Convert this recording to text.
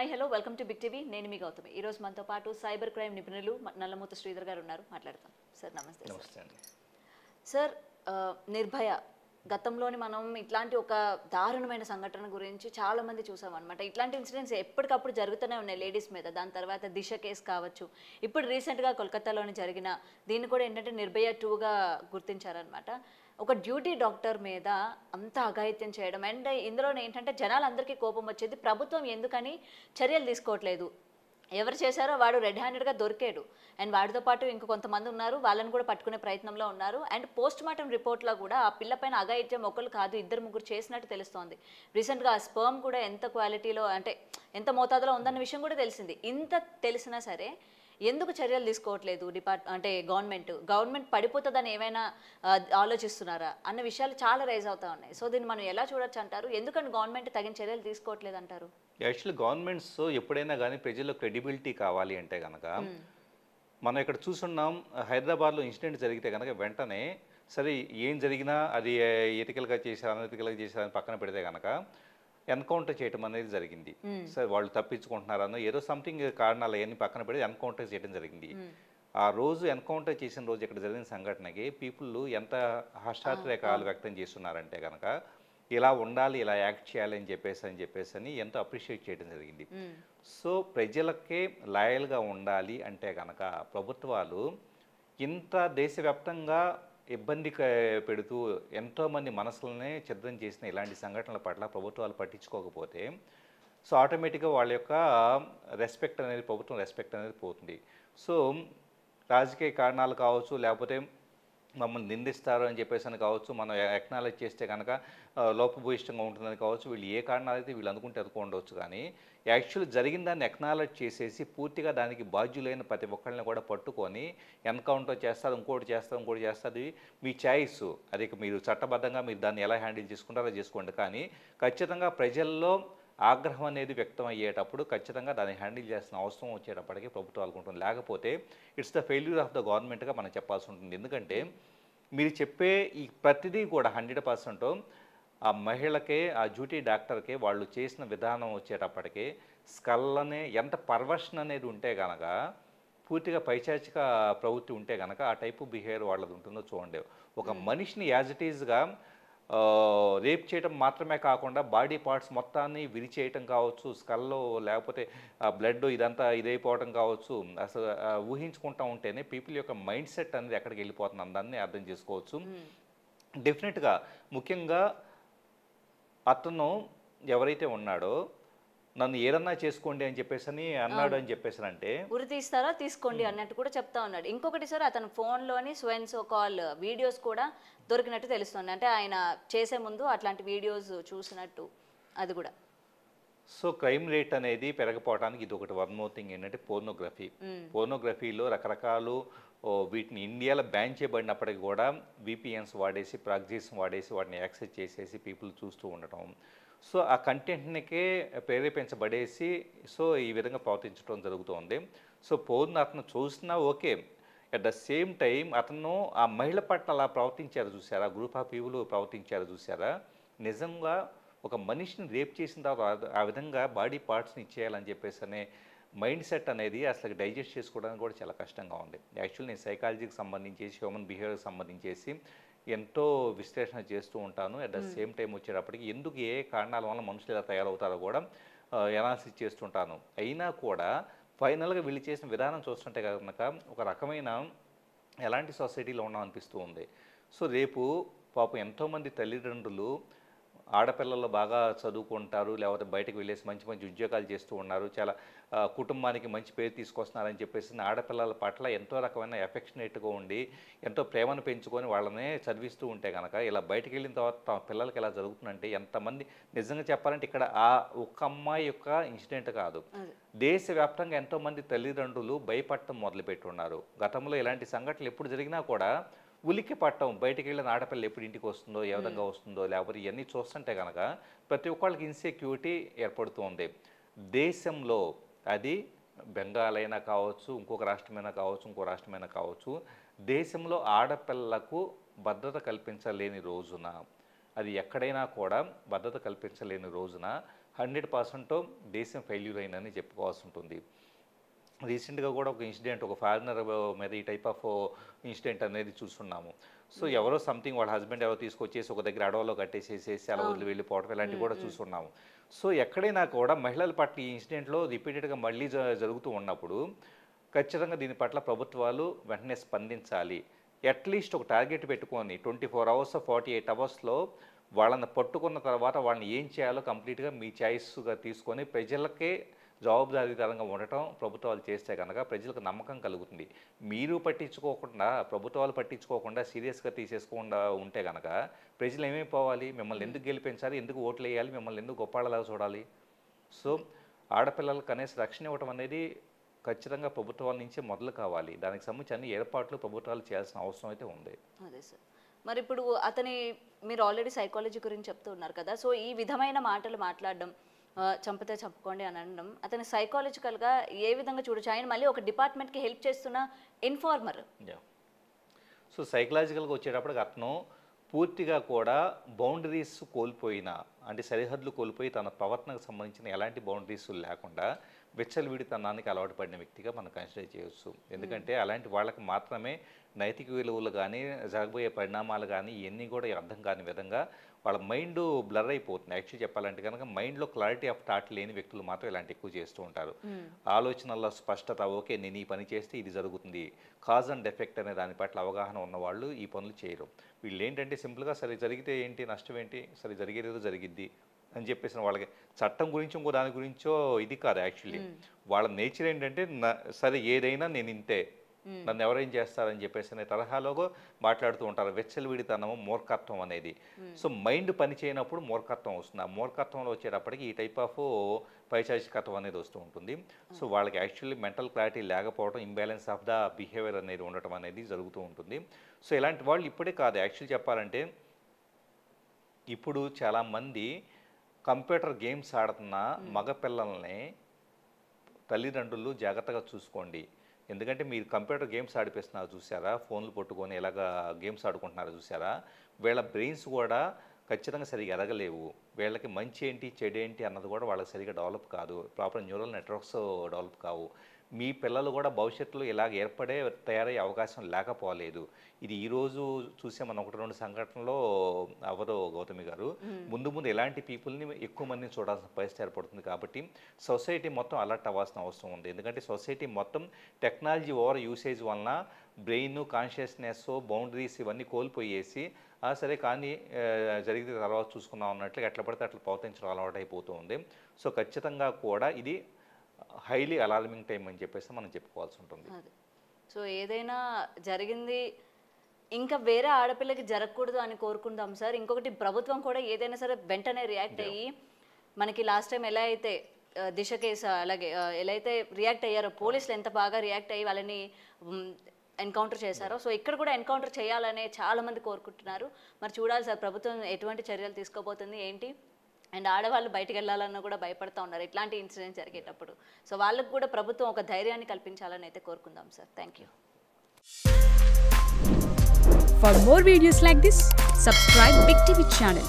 Hi hello welcome to big TV. నేను మీ గౌతమి. ఈ రోజు మనతో పాటు సైబర్ క్రైమ్ నిపుణులు నల్లమూత శ్రీధర్ గారు ఉన్నారు. మాట్లాడతాం. సార్ నమస్తే. నమస్తే అండి. సార్ నిర్భయ గతంలోని మనం ఇట్లాంటి ఒక దారుణమైన సంఘటన గురించి చాలా మంది చూసామన్నమాట. ఇట్లాంటి ఇన్సిడెంట్స్ ఎప్పటికప్పుడు జరుగుతూనే ఉన్నాయి లేడీస్ మీద. దాని తర్వాత దిశ కేసు కావచ్చు, ఇప్పుడు రీసెంట్గా కోల్కతాలోని జరిగిన దీన్ని కూడా ఏంటంటే నిర్భయ 2గా గుర్తించారనమాట. ఒక డ్యూటీ డాక్టర్ మీద అంత అఘాయిత్యం చేయడం అండ్ ఇందులో ఏంటంటే జనాలందరికీ కోపం వచ్చేది, ప్రభుత్వం ఎందుకని చర్యలు తీసుకోవట్లేదు. ఎవరు చేశారో వాడు రెడ్ హ్యాండెడ్గా దొరికాడు అండ్ వాడితో పాటు ఇంకో కొంతమంది ఉన్నారు, వాళ్ళని కూడా పట్టుకునే ప్రయత్నంలో ఉన్నారు. అండ్ పోస్ట్ మార్టం రిపోర్ట్లో కూడా ఆ పిల్ల పైన అఘాయిత్యం ఒకరు కాదు 2-3 చేసినట్టు తెలుస్తోంది. రీసెంట్గా ఆ స్పర్మ్ కూడా ఎంత క్వాలిటీలో అంటే ఎంత మోతాదులో ఉందన్న విషయం కూడా తెలిసింది. ఇంత తెలిసినా సరే ఎందుకు చర్యలు తీసుకోవట్లేదు గవర్నమెంట్ పడిపోతుందని ఏమైనా ఆలోచిస్తున్నారా అన్న విషయాలు చాలా రైజ్ అవుతా ఉన్నాయి. సో దీన్ని మనం ఎలా చూడొచ్చు అంటారు? ఎందుకని గవర్నమెంట్ తగిన చర్యలు తీసుకోవట్లేదు అంటారు? యాక్చువల్లీ గవర్నమెంట్స్ ఎప్పుడైనా కానీ ప్రజల్లో క్రెడిబిలిటీ కావాలి అంటే కనుక మనం ఇక్కడ చూస్తున్నాం. హైదరాబాద్లో ఇన్సిడెంట్ జరిగితే కనుక వెంటనే సరే ఏం జరిగినా అది ఎథికల్గా చేశారు అనెథికల్గా చేశారని పక్కన పెడితే కనుక ఎన్కౌంటర్ చేయడం అనేది జరిగింది. సరే వాళ్ళు తప్పించుకుంటున్నారనో ఏదో సంథింగ్ కారణాలు అవన్నీ పక్కన పెడితే ఎన్కౌంటర్ చేయడం జరిగింది. ఆ రోజు ఎన్కౌంటర్ చేసిన రోజు ఇక్కడ జరిగిన సంఘటనకి పీపుల్ ఎంత హర్షాతిరేకాలు వ్యక్తం చేస్తున్నారంటే కనుక ఇలా ఉండాలి, ఇలా యాక్ట్ చేయాలి అని చెప్పేసి ఎంతో అప్రిషియేట్ చేయడం జరిగింది. సో ప్రజలకే లాయల్గా ఉండాలి అంటే కనుక ప్రభుత్వాలు ఇంత దేశవ్యాప్తంగా ఇబ్బంది పెడుతూ ఎంతోమంది మనసులనే ఛిద్రం చేసిన ఇలాంటి సంఘటనల పట్ల ప్రభుత్వాలు పట్టించుకోకపోతే సో ఆటోమేటిక్గా వాళ్ళ యొక్క ప్రభుత్వం రెస్పెక్ట్ అనేది పోతుంది. సో రాజకీయ కారణాలు కావచ్చు, లేకపోతే మమ్మల్ని నిందిస్తారు అని చెప్పేసి కావచ్చు, మనం ఎక్నాలెడ్జ్ చేస్తే కనుక లోపభూయిష్టంగా ఉంటుందని కావచ్చు, వీళ్ళు ఏ కారణాలు అయితే వీళ్ళు అనుకుంటే అనుకోండవచ్చు. కానీ యాక్చువల్ జరిగిన దాన్ని ఎక్నాలెడ్జ్ చేసేసి పూర్తిగా దానికి బాధ్యులైన ప్రతి ఒక్కరిని కూడా పట్టుకొని ఎన్కౌంటర్ చేస్తారు, ఇంకోటి చేస్తుంది మీ చాయిస్. అది మీరు చట్టబద్ధంగా మీరు దాన్ని ఎలా హ్యాండిల్ చేసుకుంటారో చేసుకోండి. కానీ ఖచ్చితంగా ప్రజల్లో ఆగ్రహం అనేది వ్యక్తం అయ్యేటప్పుడు ఖచ్చితంగా దాన్ని హ్యాండిల్ చేసిన అవసరం వచ్చేటప్పటికీ ప్రభుత్వాలకు ఉంటుంది. లేకపోతే it's the failure of the గవర్నమెంట్గా మనం చెప్పాల్సి ఉంటుంది. ఎందుకంటే మీరు చెప్పే ఈ ప్రతిదీ కూడా 100% ఆ మహిళకే, ఆ డ్యూటీ డాక్టర్కే వాళ్ళు చేసిన విధానం వచ్చేటప్పటికి స్కల్లనే ఎంత పర్వర్షన్ అనేది ఉంటే కనుక, పూర్తిగా పైచాచిక ప్రవృత్తి ఉంటే కనుక ఆ టైపు బిహేవియర్ వాళ్ళది ఉంటుందో చూడండి. ఒక మనిషిని యాజ్ ఇట్ ఈజ్గా రేప్ చేయటం మాత్రమే కాకుండా బాడీ పార్ట్స్ మొత్తాన్ని విరిచేయటం కావచ్చు, స్కల్లో లేకపోతే బ్లడ్ ఇదంతా ఇదైపోవటం కావచ్చు. అసలు ఊహించుకుంటూ ఉంటేనే పీపుల్ యొక్క మైండ్ సెట్ అనేది ఎక్కడికి వెళ్ళిపోతుంది దాన్ని అర్థం చేసుకోవచ్చు. డెఫినెట్గా ముఖ్యంగా అతను ఎవరైతే ఉన్నాడో నన్ను ఏదన్నా చేసుకోండి అని చెప్పేసి అన్నాడు అని చెప్పేసానంటే ఉరి తీస్తారా తీసుకోండి అన్నట్టు కూడా చెప్తా ఉన్నాడు. ఇంకొకటి సార్, అతను ఫోన్లోని సో కాల్ వీడియోస్ కూడా దొరికినట్టు తెలుస్తుంది. అంటే ఆయన చేసే ముందు అట్లాంటి వీడియోస్ చూసినట్టు అది కూడా. సో క్రైమ్ రేట్ అనేది పెరగపోవడానికి ఇది ఒకటి. వన్ మోర్ థింగ్ ఏంటంటే పోర్నోగ్రఫీలో రకరకాలు వీటిని ఇండియాలో బ్యాన్ చేయబడినప్పటికీ కూడా VPNs వాడేసి, ప్రాక్సీస్ వాడేసి వాటిని యాక్సెస్ చేసేసి పీపుల్ చూస్తూ ఉండటం. సో ఆ కంటెంట్నికే ప్రేరేపించబడేసి సో ఈ విధంగా ప్రవర్తించడం జరుగుతుంది. సో అతను చూసినా okay, at the same time అతను ఆ మహిళ పట్ల అలా ప్రవర్తించారు చూసారా, గ్రూప్ ఆఫ్ పీపుల్ ప్రవర్తించారు చూసారా, నిజంగా ఒక మనిషిని రేప్ చేసిన తర్వాత ఆ విధంగా బాడీ పార్ట్స్ని ఇచ్చేయాలని చెప్పేసి అనే మైండ్ సెట్ అనేది అసలు డైజెస్ట్ చేసుకోవడానికి కూడా చాలా కష్టంగా ఉంది. యాక్చువల్లీ నేను సైకాలజీకి సంబంధించేసి, హ్యూమన్ బిహేవియర్కి సంబంధించేసి ఎంతో విశ్లేషణ చేస్తూ ఉంటాను. అట్ ద సేమ్ టైం వచ్చేటప్పటికి ఎందుకు ఏ కారణాల వల్ల మనుషులు ఎలా తయారవుతారో కూడా ఎనాలిసిస్ చేస్తుంటాను. అయినా కూడా ఫైనల్గా వీళ్ళు చేసిన విధానం చూస్తుంటే కనుక ఒక రకమైన ఎలాంటి సొసైటీలో ఉన్నాం అనిపిస్తూ ఉంది. సో రేపు పాపం ఎంతోమంది తల్లిదండ్రులు ఆడపిల్లలు బాగా చదువుకుంటారు, లేకపోతే బయటకు వెళ్ళేసి మంచి మంచి ఉద్యోగాలు చేస్తూ ఉన్నారు, చాలా కుటుంబానికి మంచి పేరు తీసుకొస్తున్నారని చెప్పేసి ఆడపిల్లల పట్ల ఎంతో రకమైన ఎఫెక్షనేట్గా ఉండి ఎంతో ప్రేమను పెంచుకొని వాళ్ళనే చదివిస్తూ ఉంటే కనుక ఇలా బయటకు వెళ్ళిన తర్వాత తమ పిల్లలకి ఎలా జరుగుతుందంటే ఎంతమంది నిజంగా చెప్పాలంటే ఇక్కడ ఆ ఒక్క అమ్మాయి యొక్క ఇన్సిడెంట్ కాదు, దేశవ్యాప్తంగా ఎంతోమంది తల్లిదండ్రులు భయపడటం మొదలుపెట్టున్నారు. గతంలో ఇలాంటి సంఘటనలు ఎప్పుడు జరిగినా కూడా ఉలిక్కి పట్టం, బయటికి వెళ్ళిన ఆడపిల్ల ఎప్పుడు ఇంటికి వస్తుందో, ఏ విధంగా వస్తుందో, లేకపోతే ఇవన్నీ చూస్తుంటే కనుక ప్రతి ఒక్కళ్ళకి ఇన్సెక్యూరిటీ ఏర్పడుతుంది దేశంలో. అది బెంగాల్ అయినా కావచ్చు, ఇంకొక రాష్ట్రమైనా కావచ్చు, ఇంకో రాష్ట్రమైనా కావచ్చు, దేశంలో ఆడపిల్లకు భద్రత కల్పించలేని రోజున అది ఎక్కడైనా కూడా భద్రత కల్పించలేని రోజున 100% దేశం ఫెయిల్యూర్ అయిందని చెప్పుకోవాల్సి ఉంటుంది. రీసెంట్గా కూడా ఒక ఇన్సిడెంట్, ఒక ఫారినర్ మీద ఈ టైప్ ఆఫ్ ఇన్సిడెంట్ అనేది చూస్తున్నాము. సో ఎవరో సంథింగ్ వాళ్ళ హస్బెండ్ ఎవరో తీసుకొచ్చేసి ఒక దగ్గర అడవిలో కట్టేసేసేసి అలా వదిలి వెళ్ళిపోవడం ఇలాంటివి కూడా చూస్తున్నాము. సో ఎక్కడైనా కూడా మహిళల పట్ల ఈ ఇన్సిడెంట్లో రిపీటెడ్గా మళ్ళీ జరుగుతూ ఉన్నప్పుడు ఖచ్చితంగా దీని పట్ల ప్రభుత్వాలు వెంటనే స్పందించాలి. అట్లీస్ట్ ఒక టార్గెట్ పెట్టుకొని 24 hours 48 hours వాళ్ళని పట్టుకున్న తర్వాత వాళ్ళని ఏం చేయాలో కంప్లీట్గా మీ చాయిస్గా తీసుకొని ప్రజలకే జవాబుదారీతనంగా ఉండటం ప్రభుత్వాలు చేస్తే కనుక ప్రజలకు నమ్మకం కలుగుతుంది. మీరు పట్టించుకోకుండా, ప్రభుత్వాలు పట్టించుకోకుండా సీరియస్గా తీసేసుకోకుండా ఉంటే కనుక ప్రజలు ఏమైపోవాలి? మిమ్మల్ని ఎందుకు గెలిపించాలి, ఎందుకు ఓట్లు వేయాలి, మిమ్మల్ని ఎందుకు గొప్పాళ్ళలాగా చూడాలి? సో ఆడపిల్లలకు కనీస రక్షణ ఇవ్వటం అనేది ఖచ్చితంగా ప్రభుత్వాల నుంచి మొదలు కావాలి. దానికి సంబంధించి అన్ని ఏర్పాట్లు ప్రభుత్వాలు చేయాల్సిన అవసరం అయితే ఉంది. అదే సార్. మరి ఇప్పుడు మీరు ఆల్రెడీ సైకాలజీ గురించి చెప్తూ ఉన్నారు కదా, సో ఈ విధమైన మాటలు మాట్లాడడం, చంపితే చంపుకోండి అని అనడం, అతని సైకాలజికల్గా ఏ విధంగా చూడొచ్చు? ఆయన మళ్ళీ ఒక డిపార్ట్మెంట్కి హెల్ప్ చేస్తున్న ఇన్ఫార్మర్. సో సైకలాజికల్గా వచ్చేటప్పటికి అతను పూర్తిగా కూడా బౌండరీస్ కోల్పోయిన, అంటే సరిహద్దులు కోల్పోయి తన ప్రవర్తనకు సంబంధించిన ఎలాంటి బౌండరీస్ లేకుండా విచ్చలవిడితనానికి అలవాటు పడిన వ్యక్తిగా మనం కన్సిడర్ చేయవచ్చు. ఎందుకంటే అలాంటి వాళ్ళకి మాత్రమే నైతిక విలువలు కానీ, జరగబోయే పరిణామాలు కానీ ఇవన్నీ కూడా అర్థం కాని విధంగా వాళ్ళ మైండ్ బ్లర్ అయిపోతుంది. యాక్చువల్లీ చెప్పాలంటే కనుక మైండ్లో క్లారిటీ ఆఫ్ థాట్ లేని వ్యక్తులు మాత్రం ఇలాంటి ఎక్కువ చేస్తూ ఉంటారు. ఆలోచనల్లో స్పష్టత, ఓకే నేను ఈ పని చేస్తే ఇది జరుగుతుంది, కాజ్ అండ్ ఎఫెక్ట్ అనే దాని పట్ల అవగాహన ఉన్నవాళ్ళు ఈ పనులు చేయరు. వీళ్ళు ఏంటంటే సింపుల్గా సరే జరిగితే ఏంటి, నష్టం ఏంటి, సరే జరిగేదేదో జరిగిద్ది అని చెప్పేసిన వాళ్ళకి చట్టం గురించి ఇంకో దాని గురించో ఇది కాదు. యాక్చువల్లీ వాళ్ళ నేచర్ ఏంటంటే సరే ఏదైనా నేను ఇంతే, నన్ను ఎవరేం చేస్తారని చెప్పేసి తరహాలో మాట్లాడుతూ ఉంటారు. విచ్చలవిడితనము, మూర్ఖత్వం అనేది. సో మైండ్ పని చేయనప్పుడు మూర్ఖత్వం వస్తుంది. ఆ మూర్ఖత్వంలో వచ్చేటప్పటికి ఈ టైప్ ఆఫ్ పైశాచికత్వం అనేది వస్తూ ఉంటుంది. సో వాళ్ళకి యాక్చువల్లీ మెంటల్ క్లారిటీ లేకపోవడం, ఇంబ్యాలెన్స్ ఆఫ్ ద బిహేవియర్ అనేది ఉండటం అనేది జరుగుతూ ఉంటుంది. సో ఇలాంటి వాళ్ళు ఇప్పుడే కాదు, యాక్చువల్లీ చెప్పాలంటే ఇప్పుడు చాలామంది కంప్యూటర్ గేమ్స్ ఆడుతున్న మగపిల్లల్ని తల్లిదండ్రులు జాగ్రత్తగా చూసుకోండి. ఎందుకంటే మీరు కంప్యూటర్ గేమ్స్ ఆడిపిస్తున్నారు చూసారా, ఫోన్లు పట్టుకొని ఎలాగా గేమ్స్ ఆడుకుంటున్నారు చూసారా, వీళ్ళ బ్రెయిన్స్ కూడా ఖచ్చితంగా సరిగా ఎదగలేవు. వీళ్ళకి మంచి ఏంటి చెడు ఏంటి అన్నది కూడా వాళ్ళకి సరిగా డెవలప్ కాదు. ప్రాపర్ న్యూరల్ నెట్వర్క్స్ డెవలప్ కావు. మీ పిల్లలు కూడా భవిష్యత్తులో ఇలాగ తయారయ్యే అవకాశం లేకపోలేదు. ఇది ఈరోజు చూసే మనం 1-2 సంఘటనలో అవరు గౌతమి గారు, ముందు ముందు ఎలాంటి పీపుల్ని ఎక్కువ మందిని చూడాల్సిన పరిస్థితి ఏర్పడుతుంది. కాబట్టి సొసైటీ మొత్తం అలర్ట్ అవ్వాల్సిన అవసరం ఉంది. ఎందుకంటే సొసైటీ మొత్తం టెక్నాలజీ ఓవర్ యూసేజ్ వలన బ్రెయిన్, కాన్షియస్నెస్, బౌండరీస్ ఇవన్నీ కోల్పోయేసి సరే కానీ జరిగితే తర్వాత చూసుకుందాం అన్నట్లు ఎట్లా పడితే అట్లా ప్రవర్తించడం అలవాటు అయిపోతూ ఉంది. సో ఖచ్చితంగా కూడా ఇది హైలీ అలార్మింగ్ టైం అని చెప్పేసి మనం చెప్పుకోవాల్సి ఉంటుంది. సో ఏదైనా జరిగింది ఇంకా వేరే ఆడపిల్లకి జరగకూడదు అని కోరుకుందాం సార్. ఇంకొకటి ప్రభుత్వం కూడా ఏదైనా సరే వెంటనే రియాక్ట్ అయ్యి, మనకి లాస్ట్ టైం ఎలా అయితే దిశ కేసు అలాగే ఎలా అయితే రియాక్ట్ అయ్యారో, పోలీసులు ఎంత బాగా రియాక్ట్ అయ్యి వాళ్ళని ఎన్కౌంటర్ చేశారో, సో ఇక్కడ కూడా ఎన్కౌంటర్ చేయాలనే చాలా మంది కోరుకుంటున్నారు. మరి చూడాలి సార్ ప్రభుత్వం ఎటువంటి చర్యలు తీసుకోబోతుంది ఏంటి. అండ్ ఆడవాళ్ళు బయటకు వెళ్ళాలన్నా కూడా భయపడుతూ ఉన్నారు ఇట్లాంటి ఇన్సిడెంట్ జరిగేటప్పుడు. సో వాళ్ళకు కూడా ప్రభుత్వం ఒక ధైర్యాన్ని కల్పించాలని అయితే కోరుకుందాం sir. Thank you. For more videos like this, subscribe Big TV channel.